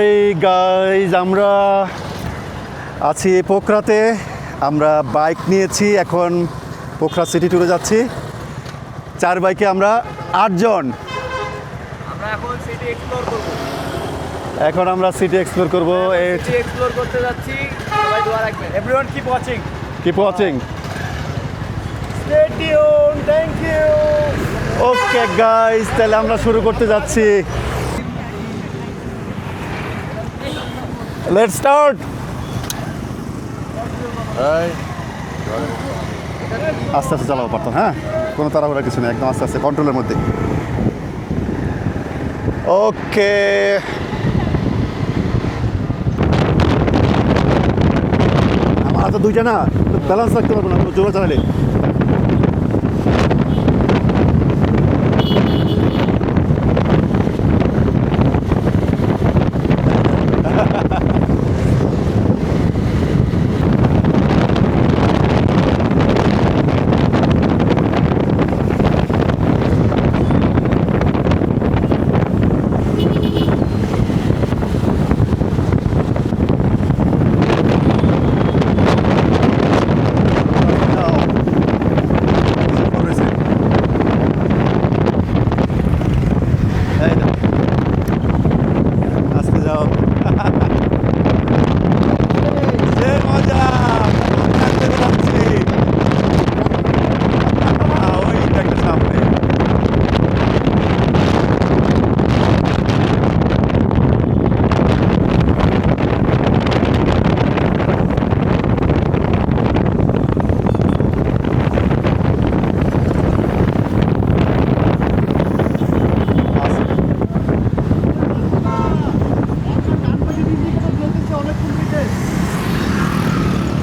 এই গাইজ আমরা আছি পোখরাতে। আমরা বাইক নিয়েছি, এখন পোখরা সিটি ট্যুরে যাচ্ছি। 4 বাইকে আমরা 8 জন। এখন আমরা সিটি এক্সপ্লোর করবো। এক্সপ্লোর করতে যাচ্ছি, সবাই দোয়া রাখবেন। Everyone keep watching. Stay tune, thank you. Okay guys, তাহলে আমরা শুরু করতে যাচ্ছি। Let's start. আস্তে আস্তে চালাবো পারতাম, হ্যাঁ, কোনো তাড়াহুড়া কিছু নেই, একদম আস্তে আস্তে কন্ট্রোলের মধ্যে। ওকে, আমার তো দুইটা না, ব্যালেন্স রাখতে পারবো না জোরে চালালে।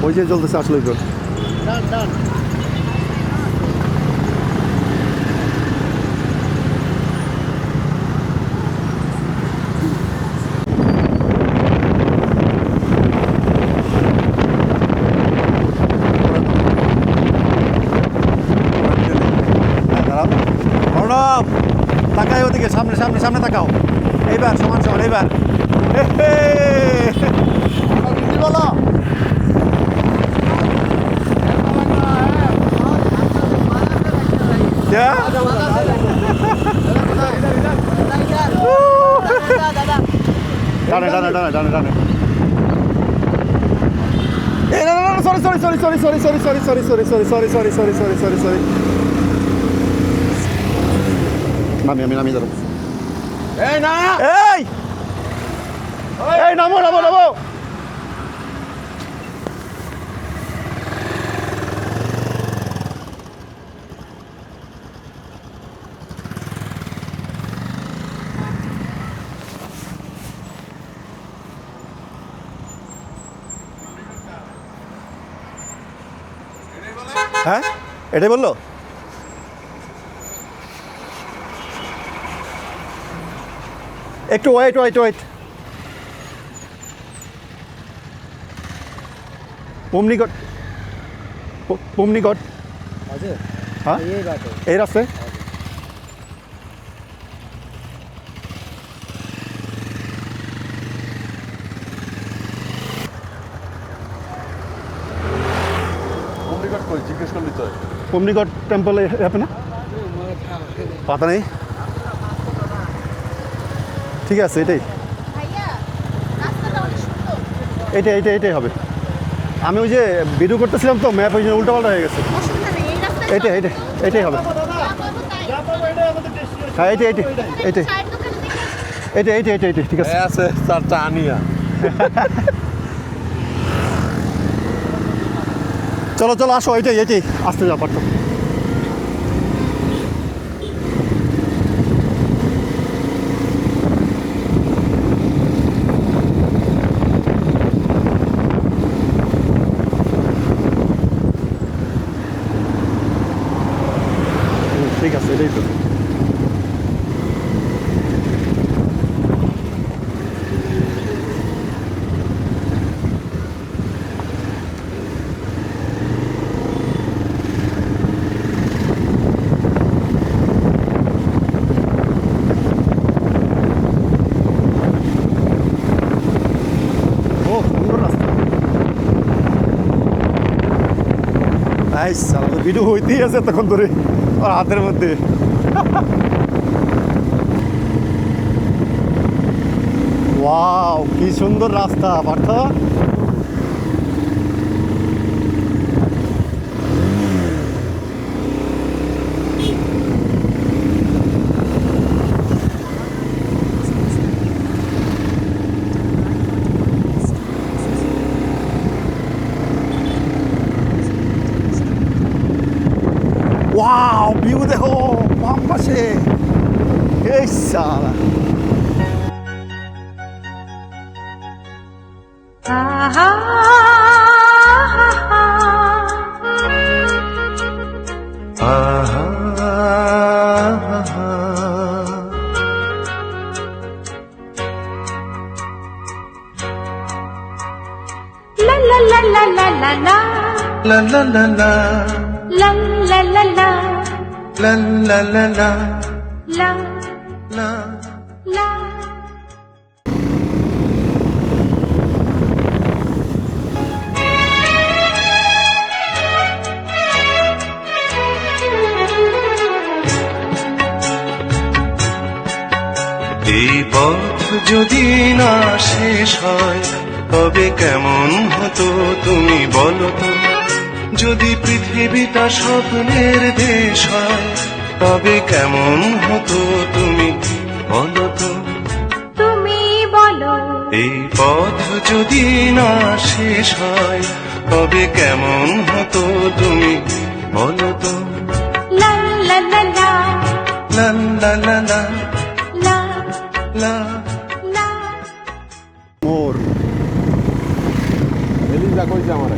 ওই যে চলতেছে আসলে তো। তাকাই ওদিকে, সামনে সামনে সামনে তাকাও। এইবার সমান সমান, এইবার বলো। ডানে ডানে ডানে ডানে ডানে। Sorry sorry sorry sorry sorry sorry sorry sorry sorry sorry sorry sorry sorry sorry sorry sorry. আমি নামিয়ে যাবো। এই না, এই এই নামো নামো নামো। হ্যাঁ, এটাই বললো। একটু ওয়েট ওয়েট ওয়েট। পুমনিগড়, পুমনিগড় হ্যাঁ, এই রাস্তায়। জিজ্ঞেস করলি তো পুমনিগড় টেম্পলে যাবে না, পাতা নেই। ঠিক আছে, এটাই এইটাই এইটাই এইটাই হবে। আমি ওই যে ভিডিও করতেছিলাম তো, ম্যাপ ওই জন্য উল্টোপাল্টা হয়ে গেছে। এইটাই এইটাই এইটাই হবে। হ্যাঁ, এইটাই এইটাই এইটাই এইটাই এইটাই এইটাই এইটাই ঠিক আছে। আছে তার চা নিয়া। চলো চলো আসো, এইটাই এইটাই আসতে যাও পারতো। ঠিক আছে, এটাই তো। ভিডিও হইতেই আছে তখন ধরে ওর হাতের মধ্যে। ওয়াও, কি সুন্দর রাস্তা পার্থ। ওয়াও, ভিউ দেখো বাম পাশে। এই সালা, La la la la la la la La la la la, la la la la la la la la, la la. la. এই পথ যদি না শেষ হয় তবে কেমন হতো তুমি বলো তো। যদি পৃথিবীটা স্বপ্নের দেশ হয় তবে কেমন হতো তুমি বলো তো। তুমি বলো এই পথ যদি না শেষ হয় তবে কেমন হতো তুমি বলো তো। la la la la লা লা লা লা la লা। la. মোর এলিজা কইছে আমার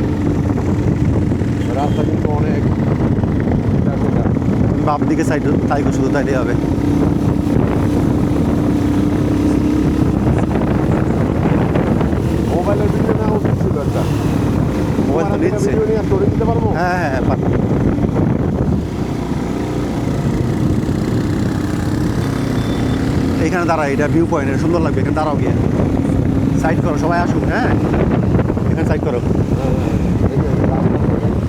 রাস্তা কিন্তু অনেক বাম দিকে সাইড তাই শুধু তাইলে হবে। মোবাইলের ভিডিও নেওয়া উচিত ছিল একটা। মোবাইল তো নিচ্ছে। ভিডিও নিয়ে স্টোরি দিতে পারবো? হ্যাঁ হ্যাঁ হ্যাঁ, পারবো। এইখানে দাঁড়াই, এটা ভিউ পয়েন্ট, এটা সুন্দর লাগবে। এখানে দাঁড়াও গিয়ে সাইড করো, সবাই আসুক। হ্যাঁ, এখানে সাইড করো।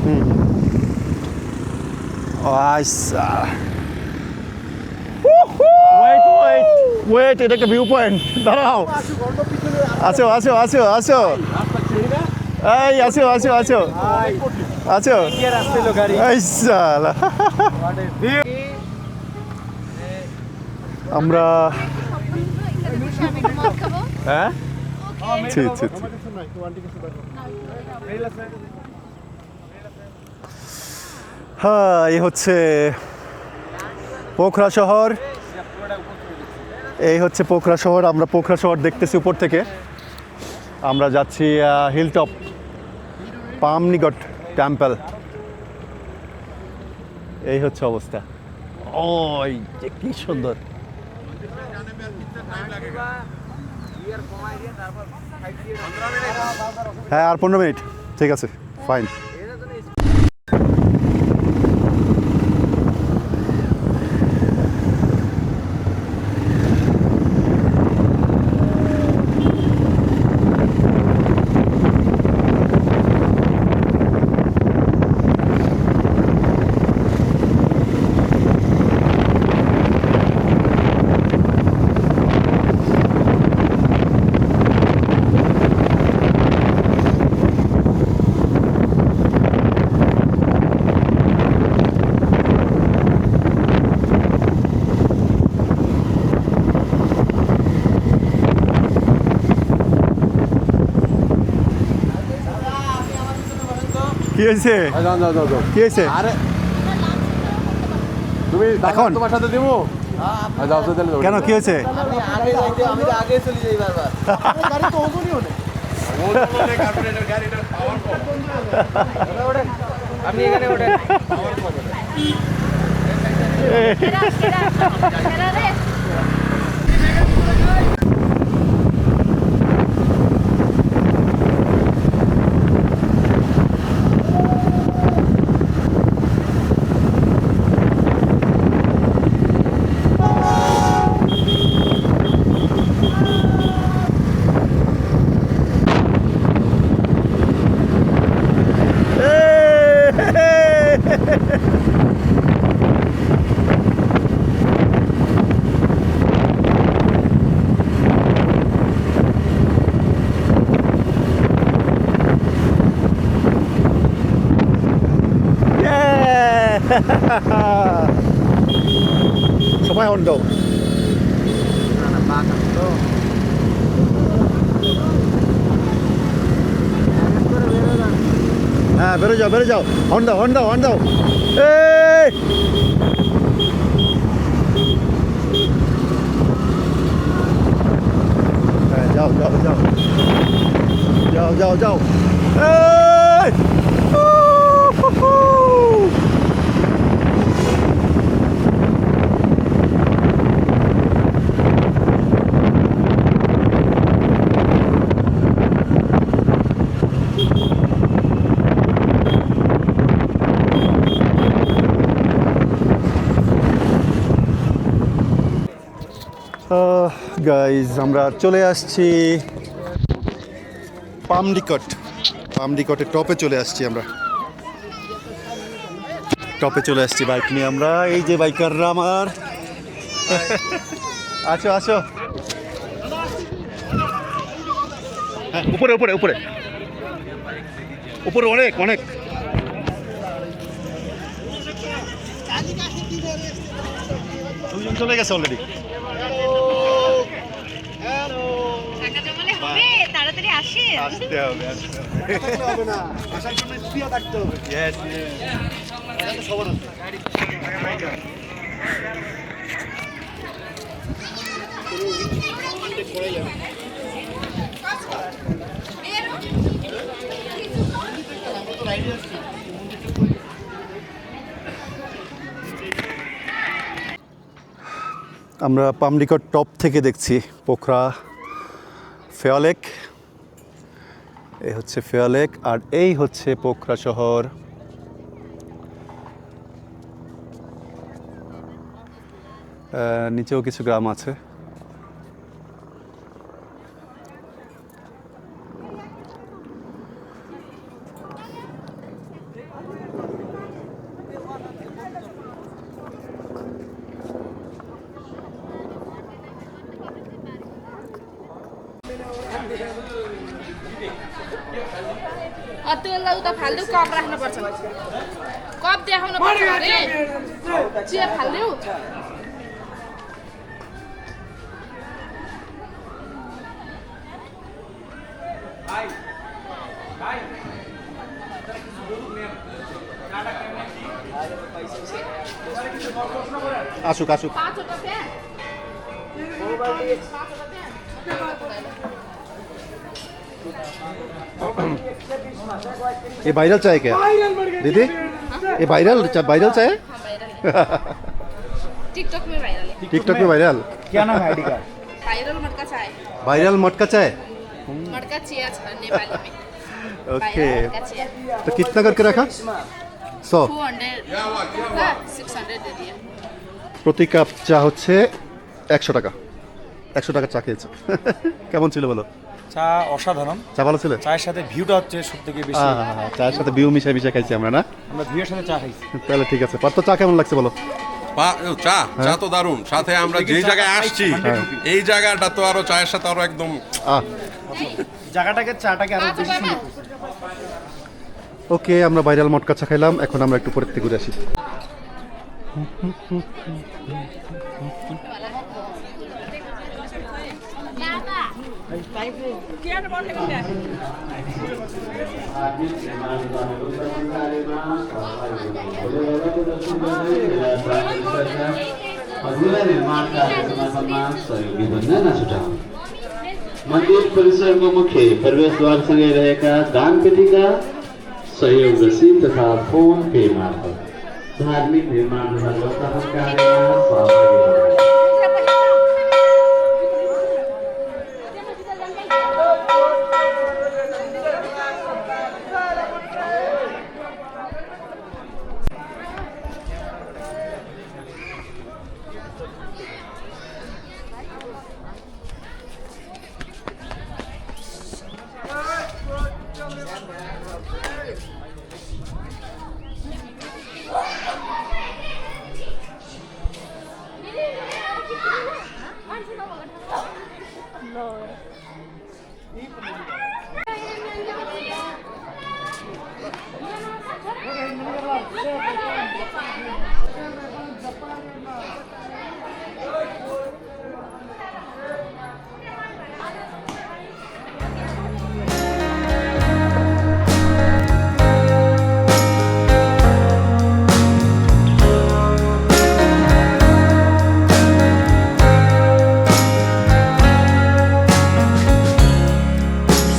হুম, আচ্ছা, ওয়েট, এটা একটা ভিউ পয়েন্ট। দাঁড়াও, আছো আছো আছো আছো, এই আছো আছো আছো আছো। এই সালা, আমরা হ্যাঁ ছি ছি ছি। হ্যাঁ, এই হচ্ছে পোখরা শহর। এই হচ্ছে পোখরা শহর। আমরা পোখরা শহর দেখতেছি উপর থেকে। আমরা যাচ্ছি হিলটপ পামনিগট টেম্পল। এই হচ্ছে অবস্থা। ওই যে কি সুন্দর। হ্যাঁ, আর 15 মিনিট, ঠিক আছে, ফাইন। কি হয়েছে? যাও যাও যাও যাও। কি হয়েছে? আরে তুমি এখন? তোমার সাথে দেবো? যাও তো তাহলে। কেন, কি হয়েছে? আমি তো আগে চলে যাই বারবার। গাড়ি তো ওজনই অনেক। আপনি এখানে ওঠেন। Era de হ্যাঁ বেরো যাও হর্ন দাও এই হ্যাঁ যাও এই উহুহু। গাইজ আমরা চলে আসছি পামডিকটের টপে চলে আসছি আমরা বাইক নিয়ে আমরা এই যে বাইকাররা আমার আসো হ্যাঁ উপরে অনেক দুজন চলে গেছে অলরেডি তাড়াতাড়ি আসেন। আসতে হবে না আসার জন্য স্পিয়া থাকতে হবে সবার আমরা পামডিকট টপ থেকে দেখছি পোখরা ফেয়ালেক এই হচ্ছে ফেয়ালেক আর এই হচ্ছে পোখরা শহর নিচেও কিছু গ্রাম আছে त्यसलाई उता फाल्देऊ कप राख्नुपर्छ कप देखाउनु पर्छ अरे चिया फाल्देऊ আসুক 5वटा प्याज ये वायरल चाय क्या दीदी ये वायरल चाय टिकटॉक में वायरल है टिकटॉक में वायरल क्या नाम है आईडी का? वायरल मटका चाय वायरल मटका चाय मटका चिया छ नेपाली में ओके वायरल मटका चिया तो कितना करके रखा 100 200 का 600 दे दिया প্রতি কাপ চা হচ্ছে 100 টাকা 100 টাকা চা খেয়েছে কেমন ছিল বলো চা অসাধারণ চা ভালো ছিল চায়ের সাথে ভিউটা হচ্ছে সবথেকে বেশি চায়ের সাথে বিউ মিশাই খাইছি আমরা না আমরা ভিউয়ের সাথে চা খাইছি তাহলে ঠিক আছে পার্থ চা কেমন লাগছে বলো চা চা তো দারুণ সাথে আমরা যেই জায়গায় আসছি এই জায়গাটা তো আরো চায়ের সাথে আরো একদম জায়গাটাকে চাটাকে আরো বেশি সুন্দর। ওকে আমরা ভাইরাল মটকা চা খাইলাম এখন আমরা একটু পরের থেকে ঘুরে আসি मन्दिर परिसरको मुख्य प्रवेशद्वारसँगै रहेका दानपेटीका सहयोग रसिद तथा फोन पे मार्फत धार्मिक निर्माण तथा व्यवस्थापन कार्यमा सहभागी हुनुहुन्छ।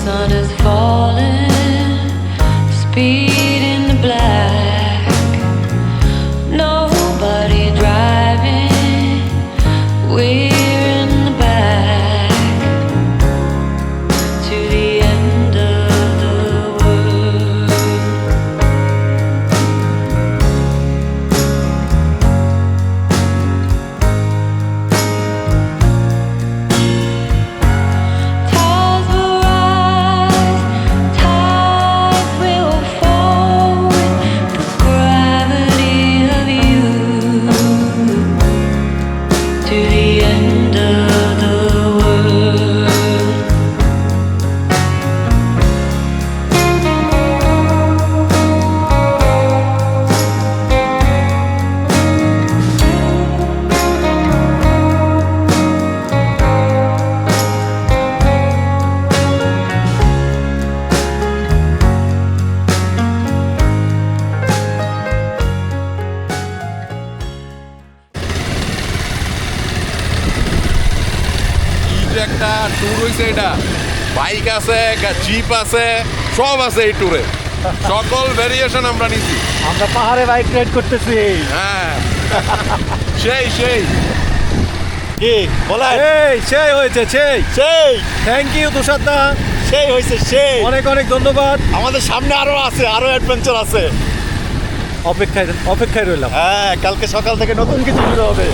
sun is falling, speed in the black. Nobody driving, we're in the back to the end of the world. Tides will rise, tides will fall with the gravity of you to the end of the world. এই যে একটা tour হইছে এটা, bike আছে, zip আছে, সব আছে এই ট্যুরে। সকল ভেরিয়েশন আমরা নিছি। আমরা পাহাড়ে বাইক রাইড করতেছি। হ্যাঁ, সেই সেই কি বলেন? এই সেই হয়েছে সেই। সেই থ্যাংক ইউ তুষারদা, সেই হয়েছে সেই। অনেক অনেক ধন্যবাদ। আমাদের সামনে আরো আছে, আরো অ্যাডভেঞ্চার আছে। অপেক্ষায় রইলাম। হ্যাঁ, কালকে সকাল থেকে নতুন কিছু শুরু হবে।